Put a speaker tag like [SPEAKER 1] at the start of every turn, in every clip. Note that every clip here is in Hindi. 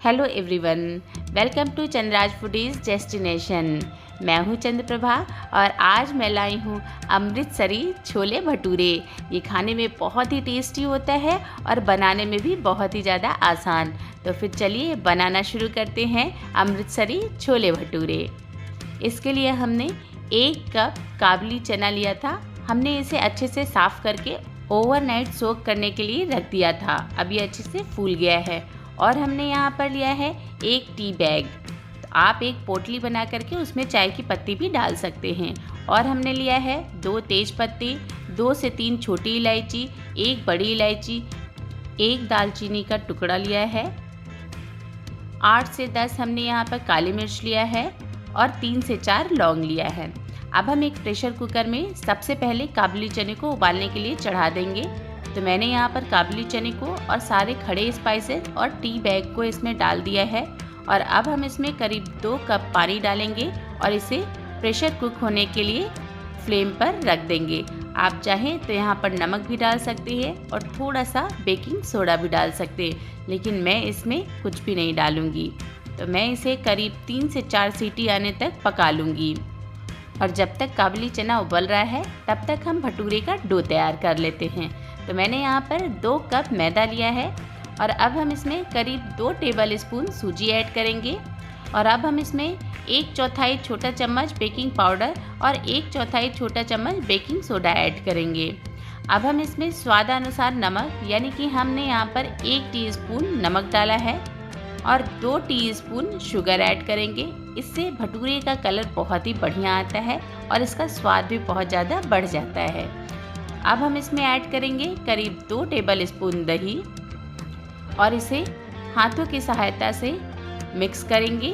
[SPEAKER 1] Hello everyone, welcome to Chandra's foodies destination. मैं हूं चंद्रप्रभा और आज मैं लाई हूं अमृतसरी छोले भटूरे। ये खाने में बहुत ही टेस्टी होता है और बनाने में भी बहुत ही ज़्यादा आसान। तो फिर चलिए बनाना शुरू करते हैं अमृतसरी छोले भटूरे। इसके लिए हमने 1 कप काबुली चना लिया था। हमने इसे अच्छे से साफ़ करके ओवरनाइट सोक करने के लिए रख दिया था। अब ये अच्छे से फूल गया है। और हमने यहाँ पर लिया है 1 टी बैग। तो आप एक पोटली बना करके उसमें चाय की पत्ती भी डाल सकते हैं। और हमने लिया है 2 तेज पत्ते, 2 से 3 छोटी इलायची, 1 बड़ी इलायची, 1 दालचीनी का टुकड़ा लिया है, 8 से 10 हमने यहाँ पर काली मिर्च लिया है और 3 से 4 लौंग लिया है। अब हम एक प्रेशर कुकर में सबसे पहले काबुली चने को उबालने के लिए चढ़ा देंगे। तो मैंने यहाँ पर काबुली चने को और सारे खड़े स्पाइसेस और टी बैग को इसमें डाल दिया है। और अब हम इसमें करीब 2 कप पानी डालेंगे और इसे प्रेशर कुक होने के लिए फ्लेम पर रख देंगे। आप चाहें तो यहाँ पर नमक भी डाल सकते हैं और थोड़ा सा बेकिंग सोडा भी डाल सकते हैं, लेकिन मैं इसमें कुछ भी नहीं डालूँगी। तो मैं इसे करीब 3 से 4 सीटी आने तक पका लूँगी। और जब तक काबुली चना उबल रहा है तब तक हम भटूरे का डो तैयार कर लेते हैं। तो मैंने यहाँ पर 2 कप मैदा लिया है और अब हम इसमें करीब 2 टेबल स्पून सूजी ऐड करेंगे। और अब हम इसमें 1/4 छोटा चम्मच बेकिंग पाउडर और 1/4 छोटा चम्मच बेकिंग सोडा ऐड करेंगे। अब हम इसमें स्वादानुसार नमक, यानी कि हमने यहाँ पर 1 टीस्पून नमक डाला है और 2 टीस्पून शुगर ऐड करेंगे। इससे भटूरे का कलर बहुत ही बढ़िया आता है और इसका स्वाद भी बहुत ज़्यादा बढ़ जाता है। अब हम इसमें ऐड करेंगे करीब 2 टेबल स्पून दही और इसे हाथों की सहायता से मिक्स करेंगे।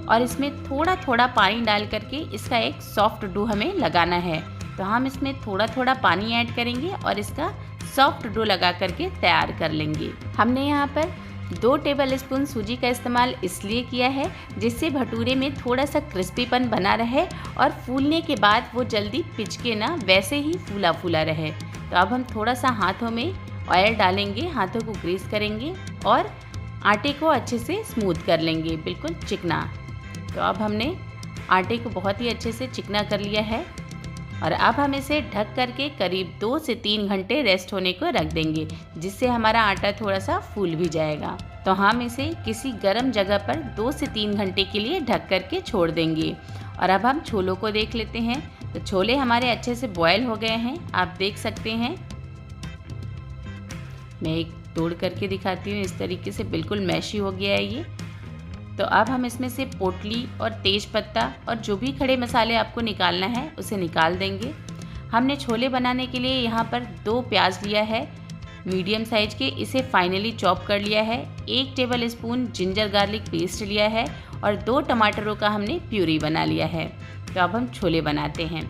[SPEAKER 1] और इसमें थोड़ा थोड़ा पानी डाल करके इसका एक सॉफ्ट डो हमें लगाना है। तो हम इसमें थोड़ा थोड़ा पानी ऐड करेंगे और इसका सॉफ्ट डो लगा करके तैयार कर लेंगे। हमने यहाँ पर 2 टेबल स्पून सूजी का इस्तेमाल इसलिए किया है जिससे भटूरे में थोड़ा सा क्रिस्पीपन बना रहे और फूलने के बाद वो जल्दी पिचके ना, वैसे ही फूला फूला रहे। तो अब हम थोड़ा सा हाथों में ऑयल डालेंगे, हाथों को ग्रीस करेंगे और आटे को अच्छे से स्मूथ कर लेंगे, बिल्कुल चिकना। तो अब हमने आटे को बहुत ही अच्छे से चिकना कर लिया है और अब हम इसे ढक करके करीब 2 से 3 घंटे रेस्ट होने को रख देंगे, जिससे हमारा आटा थोड़ा सा फूल भी जाएगा। तो हम इसे किसी गर्म जगह पर 2 से 3 घंटे के लिए ढक करके छोड़ देंगे। और अब हम छोलों को देख लेते हैं। तो छोले हमारे अच्छे से बॉयल हो गए हैं, आप देख सकते हैं। मैं एक तोड़ करके दिखाती हूँ, इस तरीके से बिल्कुल मैशी हो गया है ये। तो अब हम इसमें से पोटली और तेज पत्ता और जो भी खड़े मसाले आपको निकालना है उसे निकाल देंगे। हमने छोले बनाने के लिए यहाँ पर 2 प्याज लिया है मीडियम साइज के, इसे फाइनली चॉप कर लिया है। 1 table spoon ginger garlic paste लिया है और 2 टमाटरों का हमने प्यूरी बना लिया है। तो अब हम छोले बनाते हैं।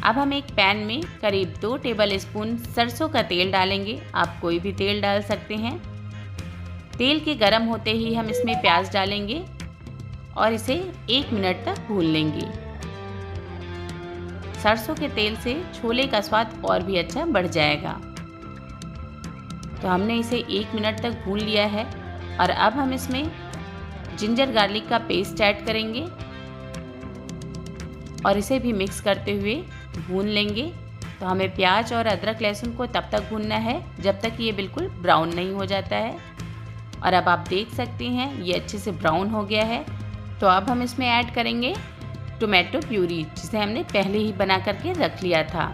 [SPEAKER 1] अब हम एक पैन में करीब 2 टेबल स्पून सरसों का तेल डालेंगे। आप कोई भी तेल डाल सकते हैं। तेल के गर्म होते ही हम इसमें प्याज डालेंगे और इसे 1 मिनट तक भून लेंगे। सरसों के तेल से छोले का स्वाद और भी अच्छा बढ़ जाएगा। तो हमने इसे 1 मिनट तक भून लिया है और अब हम इसमें जिंजर गार्लिक का पेस्ट ऐड करेंगे और इसे भी मिक्स करते हुए भून लेंगे। तो हमें प्याज और अदरक लहसुन को तब तक भूनना है जब तक ये बिल्कुल ब्राउन नहीं हो जाता है। और अब आप देख सकते हैं ये अच्छे से ब्राउन हो गया है। तो अब हम इसमें ऐड करेंगे टोमेटो प्यूरी, जिसे हमने पहले ही बना करके रख लिया था।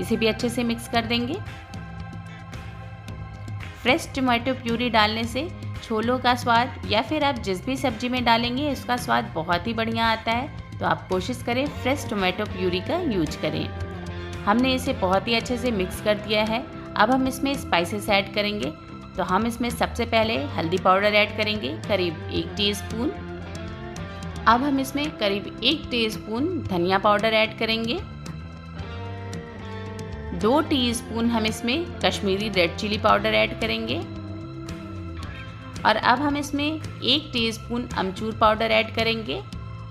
[SPEAKER 1] इसे भी अच्छे से मिक्स कर देंगे। फ्रेश टोमेटो प्यूरी डालने से छोलों का स्वाद, या फिर आप जिस भी सब्जी में डालेंगे उसका स्वाद बहुत ही बढ़िया आता है। तो आप कोशिश करें फ्रेश टोमेटो प्यूरी का यूज करें। हमने इसे बहुत ही अच्छे से मिक्स कर दिया है। अब हम इसमें स्पाइसेस ऐड करेंगे। तो हम इसमें सबसे पहले हल्दी पाउडर ऐड करेंगे करीब 1 टीस्पून। अब हम इसमें करीब 1 टीस्पून धनिया पाउडर ऐड करेंगे। 2 टीस्पून हम इसमें Kashmiri red chili powder add करेंगे। और अब हम इसमें 1 टीस्पून अमचूर पाउडर ऐड करेंगे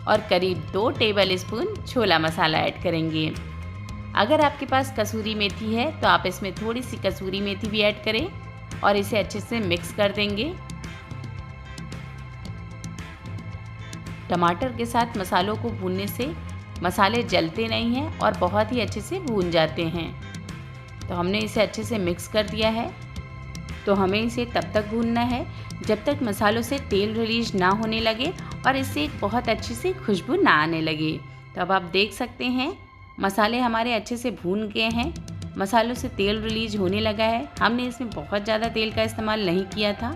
[SPEAKER 1] और करीब 2 टेबल स्पून छोला मसाला ऐड करेंगे। अगर आपके पास कसूरी मेथी है तो आप इसमें थोड़ी सी कसूरी मेथी भी ऐड करें। और इसे अच्छे से मिक्स कर देंगे। टमाटर के साथ मसालों को भूनने से मसाले जलते नहीं हैं और बहुत ही अच्छे से भून जाते हैं। तो हमने इसे अच्छे से मिक्स कर दिया है। तो हमें इसे तब तक भूनना है जब तक मसालों से तेल रिलीज ना होने लगे और इससे एक बहुत अच्छी सी खुशबू ना आने लगे। तो अब आप देख सकते हैं मसाले हमारे अच्छे से भून गए हैं, मसालों से तेल रिलीज होने लगा है। हमने इसमें बहुत ज़्यादा तेल का इस्तेमाल नहीं किया था।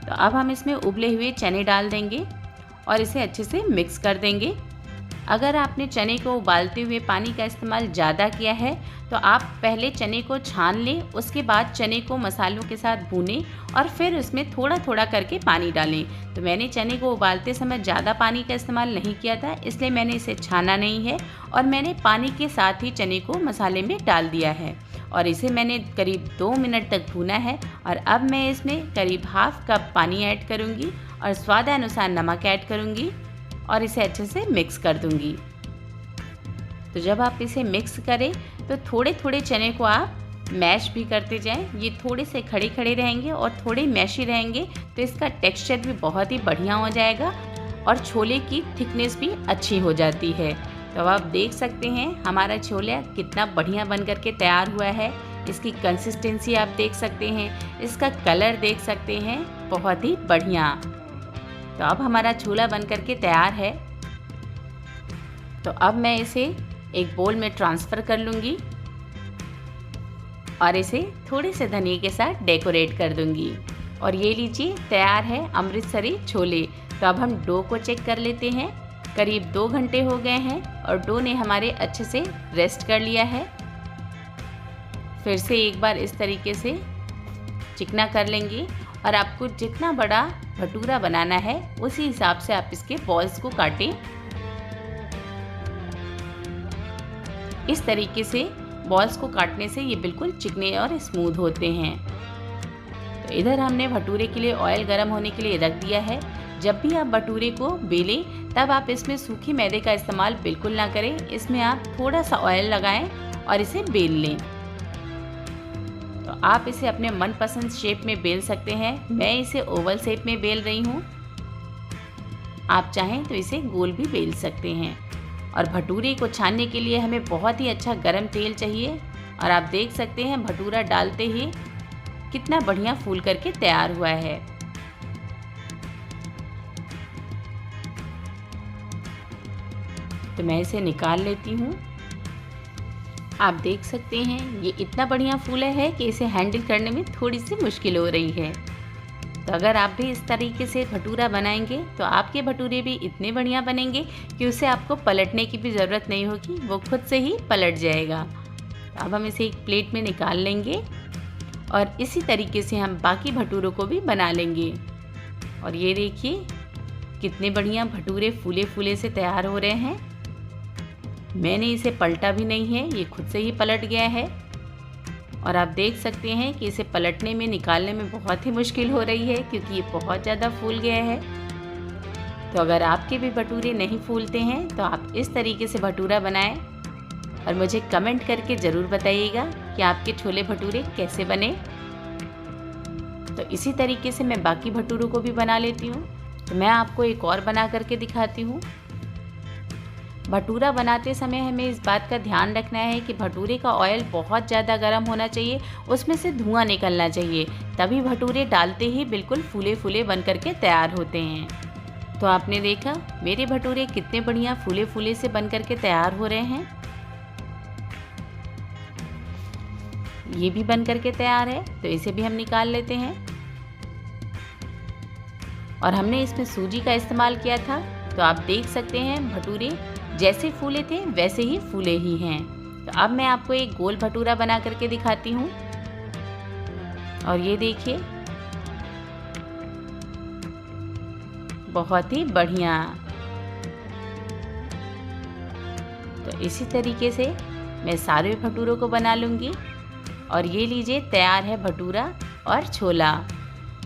[SPEAKER 1] तो अब हम इसमें उबले हुए चने डाल देंगे और इसे अच्छे से मिक्स कर देंगे। अगर आपने चने को उबालते हुए पानी का इस्तेमाल ज़्यादा किया है तो आप पहले चने को छान लें, उसके बाद चने को मसालों के साथ भूनें और फिर उसमें थोड़ा थोड़ा करके पानी डालें। तो मैंने चने को उबालते समय ज़्यादा पानी का इस्तेमाल नहीं किया था, इसलिए मैंने इसे छाना नहीं है और मैंने पानी के साथ ही चने को मसाले में डाल दिया है और इसे मैंने करीब 2 मिनट तक भूना है। और अब मैं इसमें करीब ½ कप पानी ऐड करूँगी और स्वादानुसार नमक ऐड करूँगी और इसे अच्छे से मिक्स कर दूंगी। तो जब आप इसे मिक्स करें तो थोड़े थोड़े चने को आप मैश भी करते जाएं। ये थोड़े से खड़े खड़े रहेंगे और थोड़े मैशी रहेंगे तो इसका टेक्सचर भी बहुत ही बढ़िया हो जाएगा और छोले की थिकनेस भी अच्छी हो जाती है। तो आप देख सकते हैं हमारा छोला कितना बढ़िया बन करके तैयार हुआ है। इसकी कंसिस्टेंसी आप देख सकते हैं, इसका कलर देख सकते हैं, बहुत ही बढ़िया। तो अब हमारा छोला बन करके तैयार है। तो अब मैं इसे एक बोल में ट्रांसफ़र कर लूँगी और इसे थोड़े से धनिए के साथ डेकोरेट कर दूँगी। और ये लीजिए तैयार है अमृतसरी छोले। तो अब हम डो को चेक कर लेते हैं। करीब 2 घंटे हो गए हैं और डो ने हमारे अच्छे से रेस्ट कर लिया है। फिर से एक बार इस तरीके से चिकना कर लेंगे और आपको जितना बड़ा भटूरा बनाना है उसी हिसाब से आप इसके बॉल्स को काटें। इस तरीके से बॉल्स को काटने से ये बिल्कुल चिकने और स्मूथ होते हैं। तो इधर हमने भटूरे के लिए ऑयल गर्म होने के लिए रख दिया है। जब भी आप भटूरे को बेलें तब आप इसमें सूखे मैदे का इस्तेमाल बिल्कुल ना करें। इसमें आप थोड़ा सा ऑयल लगाएं और इसे बेल लें। तो आप इसे अपने मनपसंद शेप में बेल सकते हैं। मैं इसे ओवल शेप में बेल रही हूँ, आप चाहें तो इसे गोल भी बेल सकते हैं। और भटूरे को छानने के लिए हमें बहुत ही अच्छा गरम तेल चाहिए और आप देख सकते हैं भटूरा डालते ही कितना बढ़िया फूल करके तैयार हुआ है। तो मैं इसे निकाल लेती हूँ। आप देख सकते हैं ये इतना बढ़िया फूला है कि इसे हैंडल करने में थोड़ी सी मुश्किल हो रही है। तो अगर आप भी इस तरीके से भटूरा बनाएंगे तो आपके भटूरे भी इतने बढ़िया बनेंगे कि उसे आपको पलटने की भी ज़रूरत नहीं होगी, वो खुद से ही पलट जाएगा। तो अब हम इसे एक प्लेट में निकाल लेंगे और इसी तरीके से हम बाकी भटूरों को भी बना लेंगे। और ये देखिए कितने बढ़िया भटूरे फूले फूले से तैयार हो रहे हैं। मैंने इसे पलटा भी नहीं है, ये खुद से ही पलट गया है। और आप देख सकते हैं कि इसे पलटने में निकालने में बहुत ही मुश्किल हो रही है क्योंकि ये बहुत ज़्यादा फूल गया है। तो अगर आपके भी भटूरे नहीं फूलते हैं तो आप इस तरीके से भटूरा बनाएं और मुझे कमेंट करके ज़रूर बताइएगा कि आपके छोले भटूरे कैसे बने। तो इसी तरीके से मैं बाकी भटूरों को भी बना लेती हूँ। तो मैं आपको एक और बना करके दिखाती हूँ। भटूरा बनाते समय हमें इस बात का ध्यान रखना है कि भटूरे का ऑयल बहुत ज़्यादा गर्म होना चाहिए, उसमें से धुआं निकलना चाहिए, तभी भटूरे डालते ही बिल्कुल फूले फूले बन करके तैयार होते हैं। तो आपने देखा मेरे भटूरे कितने बढ़िया फूले फूले से बन करके तैयार हो रहे हैं। ये भी बन करके तैयार है, तो इसे भी हम निकाल लेते हैं। और हमने इसमें सूजी का इस्तेमाल किया था, तो आप देख सकते हैं भटूरे जैसे फूले थे वैसे ही फूले ही हैं। तो अब मैं आपको एक गोल भटूरा बना करके दिखाती हूँ। और ये देखिए बहुत ही बढ़िया। तो इसी तरीके से मैं सारे भटूरों को बना लूँगी। और ये लीजिए तैयार है भटूरा और छोला।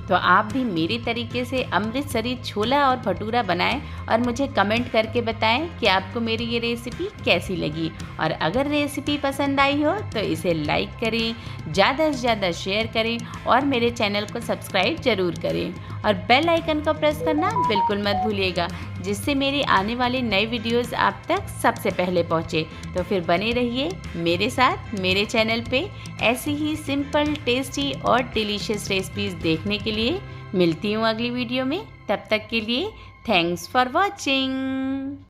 [SPEAKER 1] तो आप भी मेरे तरीके से अमृतसरी छोला और भटूरा बनाएं और मुझे कमेंट करके बताएं कि आपको मेरी ये रेसिपी कैसी लगी। और अगर रेसिपी पसंद आई हो तो इसे लाइक करें, ज़्यादा से ज़्यादा शेयर करें और मेरे चैनल को सब्सक्राइब ज़रूर करें और बेल आइकन को प्रेस करना बिल्कुल मत भूलिएगा, जिससे मेरी आने वाली नई वीडियोस आप तक सबसे पहले पहुँचे। तो फिर बने रहिए मेरे साथ मेरे चैनल पे ऐसी ही सिंपल, टेस्टी और डिलीशियस रेसिपीज़ देखने के लिए। मिलती हूँ अगली वीडियो में, तब तक के लिए थैंक्स फॉर वॉचिंग।